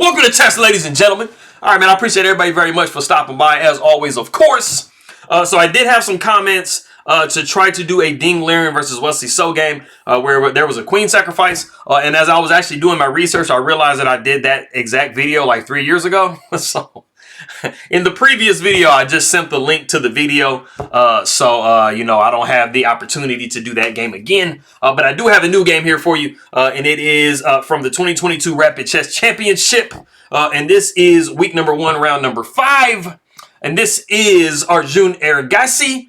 Welcome to Test, ladies and gentlemen. All right, man, I appreciate everybody very much for stopping by, as always, of course. So I did have some comments to try to do a Ding Liren versus Wesley So game where there was a queen sacrifice. And as I was actually doing my research, I realized that I did that exact video like 3 years ago. So in the previous video, I just sent the link to the video. You know, I don't have the opportunity to do that game again. But I do have a new game here for you. And it is from the 2022 Rapid Chess Championship. And this is week number 1, round number 5. And this is Arjun Erigaisi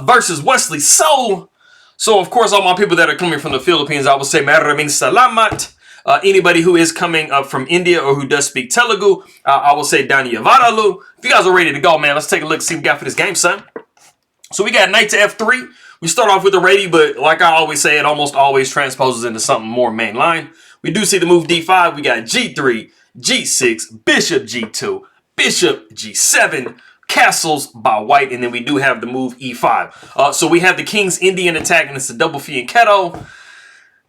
versus Wesley So. So, of course, all my people that are coming from the Philippines, I will say maraming salamat. Anybody who is coming up from India or who does speak Telugu, I will say Dani Avaralu. If you guys are ready to go, man, let's take a look and see what we got for this game, son. So we got knight to f3. We start off with a ready, but like I always say, it almost always transposes into something more mainline. We do see the move d5. We got g3, g6, bishop g2, bishop g7, castles by white, and then we do have the move e5. So we have the king's Indian attack, and it's a double fianchetto.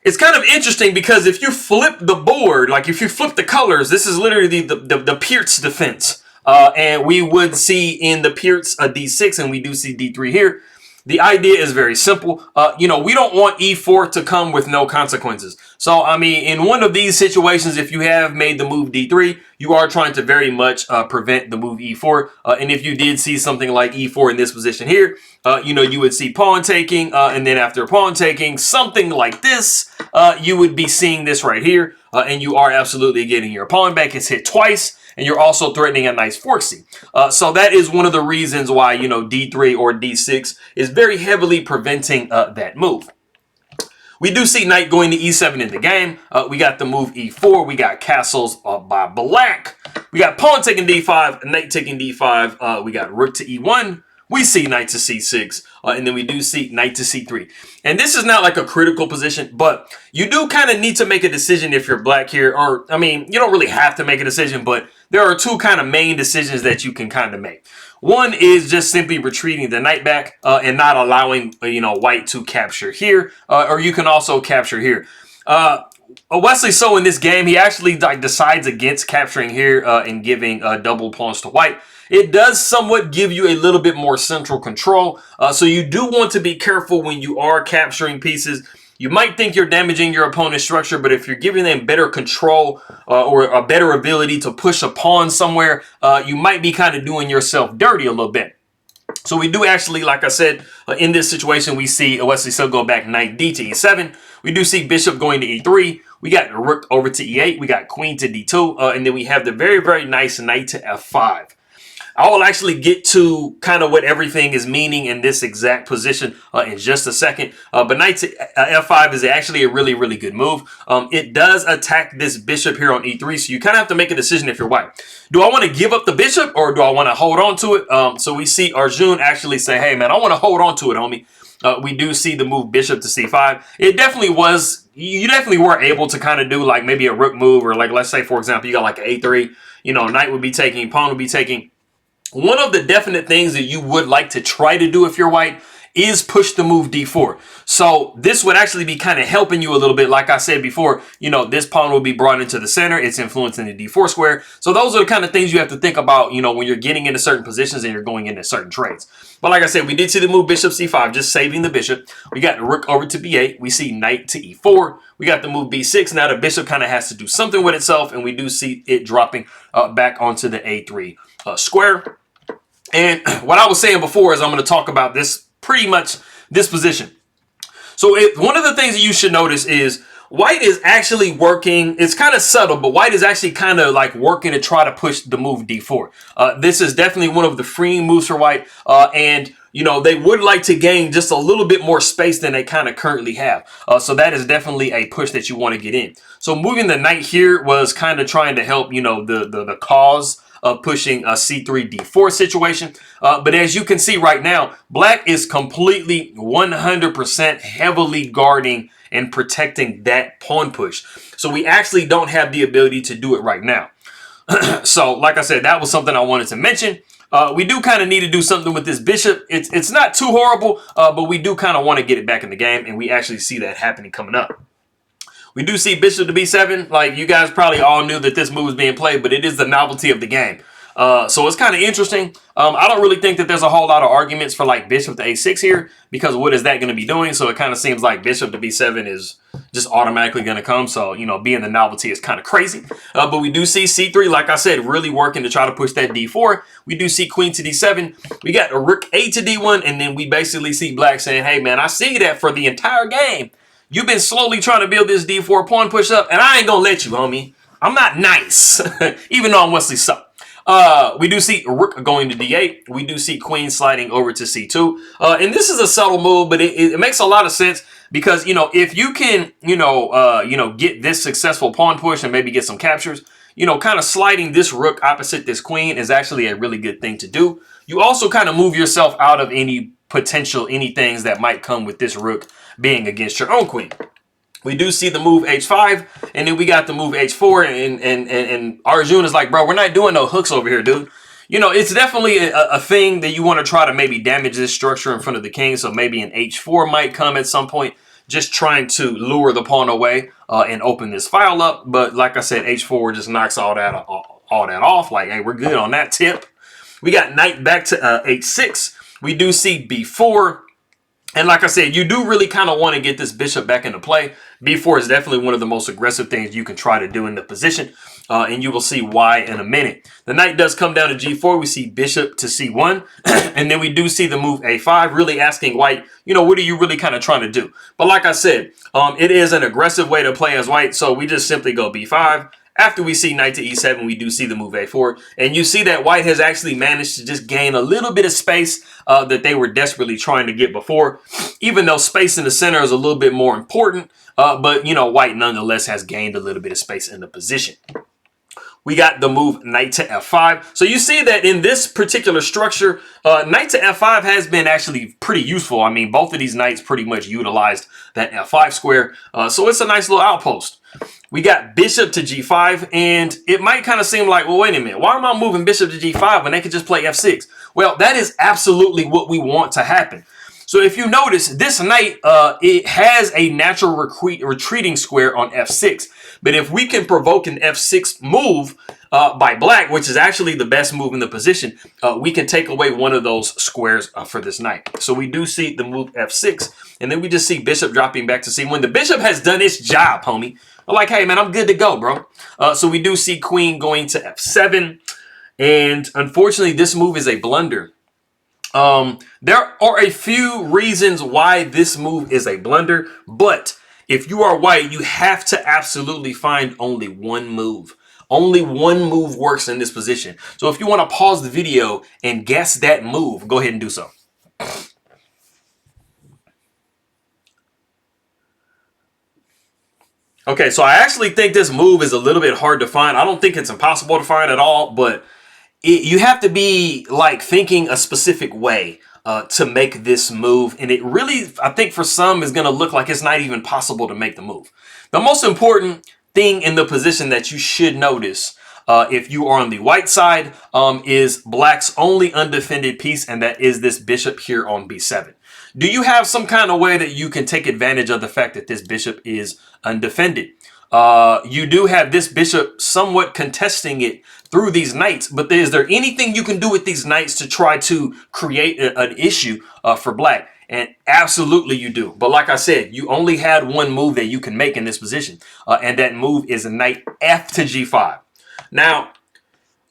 It's kind of interesting because if you flip the board, like if you flip the colors, this is literally the Pierce defense. And we would see in the Pierce a d6, and we do see d3 here. The idea is very simple. You know, we don't want e4 to come with no consequences. So, I mean, in one of these situations, if you have made the move d3, you are trying to very much prevent the move e4. And if you did see something like e4 in this position here, you know, you would see pawn taking. And then after pawn taking, something like this, you would be seeing this right here. And you are absolutely getting your pawn back. It's hit twice. And you're also threatening a nice forcing. So that is one of the reasons why, you know, d3 or d6 is very heavily preventing that move. We do see knight going to e7 in the game. We got the move e4. We got castles by black. We got pawn taking d5, knight taking d5. We got rook to e1. We see knight to c6, and then we do see knight to c3. And this is not like a critical position, but you do kind of need to make a decision if you're black here. Or, I mean, you don't really have to make a decision, but there are two kind of main decisions that you can kind of make. One is just simply retreating the knight back and not allowing, you know, white to capture here. Or you can also capture here. Wesley So in this game, he actually decides against capturing here and giving double pawns to white. It does somewhat give you a little bit more central control. So you do want to be careful when you are capturing pieces. You might think you're damaging your opponent's structure, but if you're giving them better control or a better ability to push a pawn somewhere, you might be kind of doing yourself dirty a little bit. So we do actually, like I said, in this situation, we see Wesley So go back knight d to e7. We do see bishop going to e3. We got rook over to e8. We got queen to d2. And then we have the very, very nice knight to f5. I will actually get to kind of what everything is meaning in this exact position in just a second. But knight to f5 is actually a really, really good move. It does attack this bishop here on e3, so you kind of have to make a decision if you're white. Do I want to give up the bishop or do I want to hold on to it? So we see Arjun actually say, hey, man, I want to hold on to it, homie. We do see the move bishop to c5. It definitely was, you definitely were able to kind of do like maybe a rook move or like, let's say, for example, you got like an a3, you know, knight would be taking, pawn would be taking. One of the definite things that you would like to try to do if you're white is push the move d4. So this would actually be kind of helping you a little bit. Like I said before, you know, this pawn will be brought into the center. It's influencing the d4 square. So those are the kind of things you have to think about, you know, when you're getting into certain positions and you're going into certain trades. But like I said, we did see the move bishop c5, just saving the bishop. We got the rook over to b8. We see knight to e4. We got the move b6. Now the bishop kind of has to do something with itself, and we do see it dropping back onto the a3 square. And what I was saying before is I'm going to talk about this, pretty much this position. So one of the things that you should notice is white is actually working. It's kind of subtle, but white is actually kind of like working to try to push the move d4. This is definitely one of the freeing moves for white. And, you know, they would like to gain just a little bit more space than they kind of currently have. So that is definitely a push that you want to get in. So moving the knight here was kind of trying to help, you know, the cause of pushing a c3 d4 situation. But as you can see right now, black is completely 100% heavily guarding and protecting that pawn push. So we actually don't have the ability to do it right now. So like I said, that was something I wanted to mention. We do kind of need to do something with this bishop. It's not too horrible, but we do kind of want to get it back in the game, and we actually see that happening coming up. We do see bishop to b7. Like, you guys probably all knew that this move was being played, but it is the novelty of the game. So it's kind of interesting. I don't really think that there's a whole lot of arguments for like bishop to a6 here, because what is that going to be doing? So it kind of seems like bishop to b7 is just automatically going to come. So, you know, being the novelty is kind of crazy. But we do see c3, like I said, really working to try to push that d4. We do see queen to d7. We got a rook a to d1. And then we basically see black saying, hey, man, I see that for the entire game. You've been slowly trying to build this d4 pawn push up, and I ain't going to let you, homie. I'm not nice, even though I'm Wesley So. We do see rook going to d8. We do see queen sliding over to c2. And this is a subtle move, but it makes a lot of sense because, you know, if you can, get this successful pawn push and maybe get some captures, you know, kind of sliding this rook opposite this queen is actually a really good thing to do. You also kind of move yourself out of any things that might come with this rook being against your own queen. We do see the move h5, and then we got the move h4, and Arjun is like, bro, we're not doing no hooks over here, dude. You know, it's definitely a thing that you want to try to maybe damage this structure in front of the king, so maybe an h4 might come at some point, just trying to lure the pawn away and open this file up. But like I said, h4 just knocks all that off. Like, hey, we're good on that tip. We got knight back to h6. We do see b4. And like I said, you do really kind of want to get this bishop back into play. b4 is definitely one of the most aggressive things you can try to do in the position. And you will see why in a minute. The knight does come down to g4. We see bishop to c1. And then we do see the move a5, really asking white, you know, what are you really kind of trying to do? But like I said, it is an aggressive way to play as white. So we just simply go b5. After we see knight to e7, we do see the move a4. And you see that white has actually managed to just gain a little bit of space that they were desperately trying to get before. Even though space in the center is a little bit more important. But, you know, white nonetheless has gained a little bit of space in the position. We got the move knight to f5. So you see that in this particular structure, knight to f5 has been actually pretty useful. I mean, both of these knights pretty much utilized that f5 square. So it's a nice little outpost. We got bishop to g5, and it might kind of seem like, well, wait a minute. Why am I moving bishop to g5 when they could just play f6? Well, that is absolutely what we want to happen. So if you notice, this knight, it has a natural retreating square on f6. But if we can provoke an f6 move by black, which is actually the best move in the position, we can take away one of those squares for this knight. So we do see the move f6, and then we just see bishop dropping back to c1. The bishop has done its job, homie. I'm like, hey, man, I'm good to go, bro. So we do see queen going to f7. And unfortunately, this move is a blunder. There are a few reasons why this move is a blunder. But if you are white, you have to absolutely find only one move. Only one move works in this position. So if you want to pause the video and guess that move, go ahead and do so. Okay, so I actually think this move is a little bit hard to find. I don't think it's impossible to find at all, but you have to be like thinking a specific way to make this move. And it really, I think for some, is going to look like it's not even possible to make the move. The most important thing in the position that you should notice if you are on the white side is black's only undefended piece, and that is this bishop here on b7. Do you have some kind of way that you can take advantage of the fact that this bishop is undefended? You do have this bishop somewhat contesting it through these knights, but is there anything you can do with these knights to try to create an issue for black? And absolutely you do. But like I said, you only had one move that you can make in this position, and that move is a knight f to g5. Now,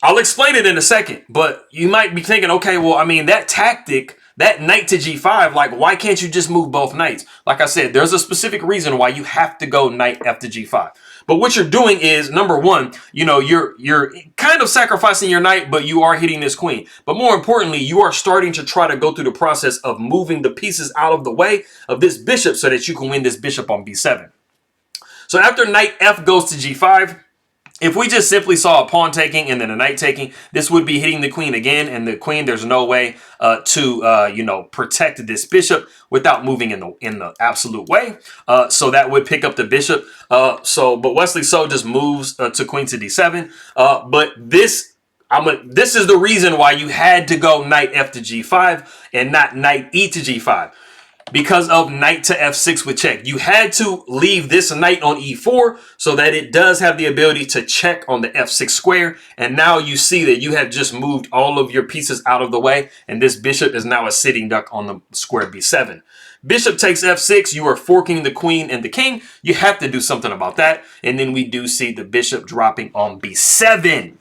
I'll explain it in a second, but you might be thinking, okay, well, I mean, that tactic, that knight to g5, like, why can't you just move both knights? Like I said, there's a specific reason why you have to go knight f to g5. But what you're doing is, number one, you know, you're kind of sacrificing your knight, but you are hitting this queen. But more importantly, you are starting to try to go through the process of moving the pieces out of the way of this bishop so that you can win this bishop on b7. So after knight f goes to g5, if we just simply saw a pawn taking and then a knight taking, this would be hitting the queen again. And the queen, there's no way to protect this bishop without moving in the absolute way. So that would pick up the bishop. But Wesley So just moves to queen to d7. But this is the reason why you had to go knight f to g5 and not knight e to g5. because of knight to f6 with check. You had to leave this knight on e4 so that it does have the ability to check on the f6 square. And now you see that you have just moved all of your pieces out of the way, and this bishop is now a sitting duck on the square b7. Bishop takes f6. You are forking the queen and the king. You have to do something about that. And then we do see the bishop dropping on b7.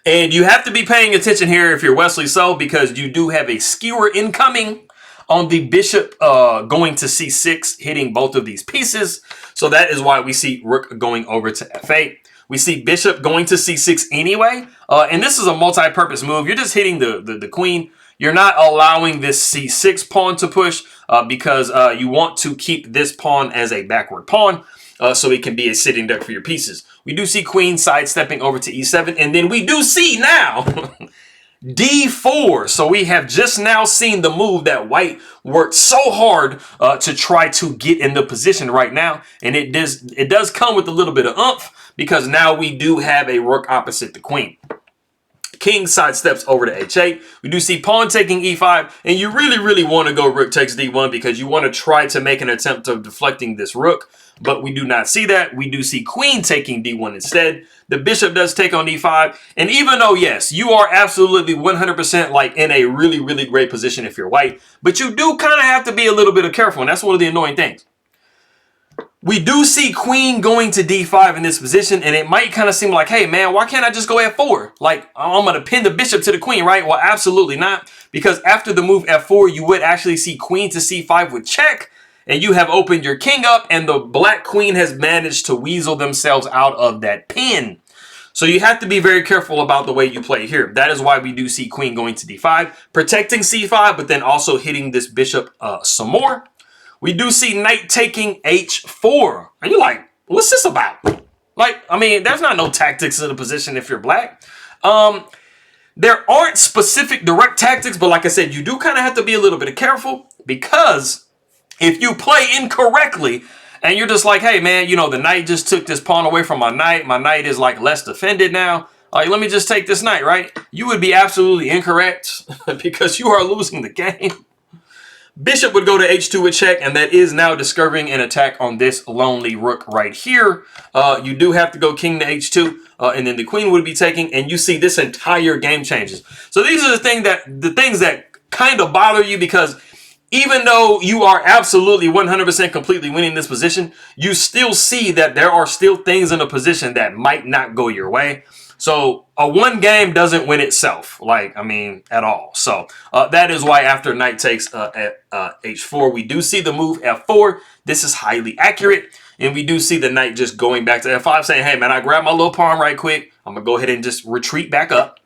And you have to be paying attention here if you're Wesley So, because you do have a skewer incoming on the bishop going to c6, hitting both of these pieces. So that is why we see rook going over to f8. We see bishop going to c6 anyway. And this is a multi-purpose move. You're just hitting the queen. You're not allowing this c6 pawn to push because you want to keep this pawn as a backward pawn so it can be a sitting duck for your pieces. We do see queen sidestepping over to e7, and then we do see now d4. So we have just now seen the move that white worked so hard to try to get in the position right now, and it does come with a little bit of oomph because now we do have a rook opposite the queen. King sidesteps over to h8. We do see pawn taking e5, and you really want to go rook takes d1 because you want to try to make an attempt of deflecting this rook, but we do not see that. We do see queen taking d1 instead. The bishop does take on e5, and even though, yes, you are absolutely 100% like in a really great position if you're white, but you do kind of have to be a little bit careful, and that's one of the annoying things. We do see queen going to d5 in this position, and it might kind of seem like, hey, man, why can't I just go f4? Like, I'm going to pin the bishop to the queen, right? Well, absolutely not, because after the move f4, you would actually see queen to c5 with check, and you have opened your king up, and the black queen has managed to weasel themselves out of that pin. So you have to be very careful about the way you play here. That is why we do see queen going to d5, protecting c5, but then also hitting this bishop some more. We do see knight taking h4. And you're like, what's this about? Like, I mean, there's not no tactics in the position if you're black. There aren't specific direct tactics, but like I said, you do kind of have to be a little bit careful because if you play incorrectly and you're just like, hey, man, you know, the knight just took this pawn away from my knight. My knight is like less defended now. Like, let me just take this knight, right? You would be absolutely incorrect because you are losing the game. Bishop would go to h2 with check, and that is now discovering an attack on this lonely rook right here. You do have to go king to h2, and then the queen would be taking, and you see this entire game changes. So these are the things that kind of bother you, because even though you are absolutely 100% completely winning this position, you still see that there are still things in the position that might not go your way. So a one game doesn't win itself, like, I mean, at all. So that is why after knight takes h4, we do see the move f4. This is highly accurate. And we do see the knight just going back to f5 saying, hey, man, I grabbed my little pawn right quick. I'm going to go ahead and just retreat back up.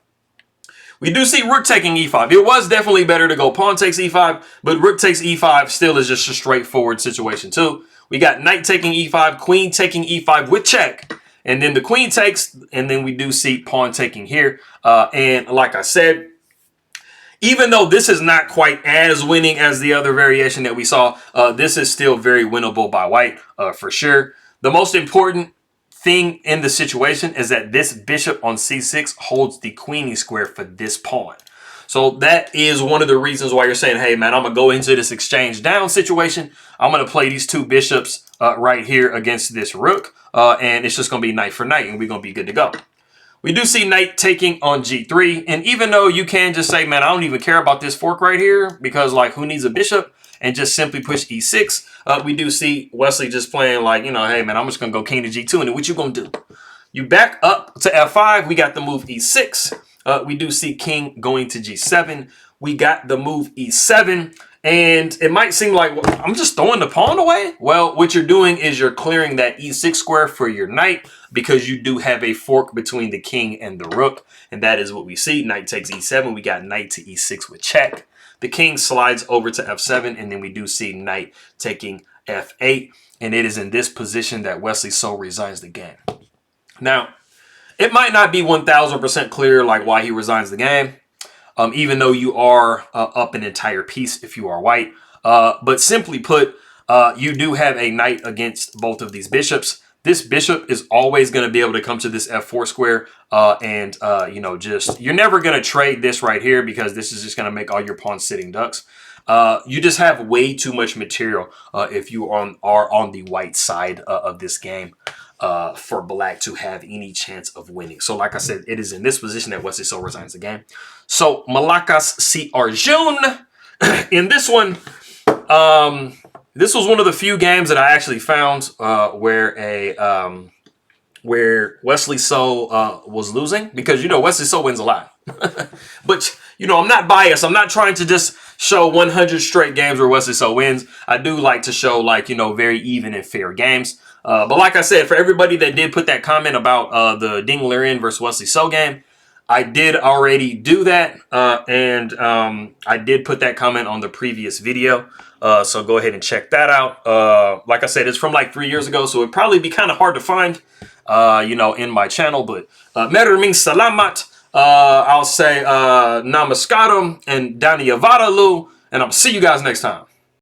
We do see rook taking e5. It was definitely better to go pawn takes e5, but rook takes e5 still is just a straightforward situation too. We got knight taking e5, queen taking e5 with check. And then the queen takes, and then we do see pawn taking here. And like I said, even though this is not quite as winning as the other variation that we saw, this is still very winnable by white for sure. The most important thing in the situation is that this bishop on c6 holds the queenie square for this pawn. So that is one of the reasons why you're saying, hey, man, I'm going to go into this exchange down situation. I'm going to play these two bishops right here against this rook. And it's just going to be knight for knight, and we're going to be good to go. We do see knight taking on g3. And even though you can just say, man, I don't even care about this fork right here, because, like, who needs a bishop? And just simply push e6. We do see Wesley just playing like, you know, hey, man, I'm just going to go king to g2. And then what you going to do? You back up to f5. We got the move e6. We do see king going to g7. We got the move e7. And it might seem like, well, I'm just throwing the pawn away. Well, what you're doing is you're clearing that e6 square for your knight, because you do have a fork between the king and the rook. And that is what we see. Knight takes e7. We got knight to e6 with check. The king slides over to f7. And then we do see knight taking f8. And it is in this position that Wesley So resigns the game. Now, it might not be 1000% clear like why he resigns the game. Even though you are up an entire piece if you are white. But simply put, you do have a knight against both of these bishops. This bishop is always going to be able to come to this f4 square. You know, just, you're never going to trade this right here, because this is just going to make all your pawns sitting ducks. You just have way too much material if you are on the white side of this game for black to have any chance of winning. So like I said, it is in this position that Wesley So resigns the game. So Malakas si Arjun. In this one, this was one of the few games that I actually found where Wesley So was losing, because, you know, Wesley So wins a lot. But, you know, I'm not biased. I'm not trying to just show 100 straight games where Wesley So wins. I do like to show, like, you know, very even and fair games. But like I said, for everybody that did put that comment about the Ding Liren versus Wesley So game, I did already do that. And I did put that comment on the previous video. So go ahead and check that out. Like I said, it's from like 3 years ago, so it'd probably be kind of hard to find, you know, in my channel. But Meron salamat. I'll say namaskaram and Daniyavadalu, and I'll see you guys next time.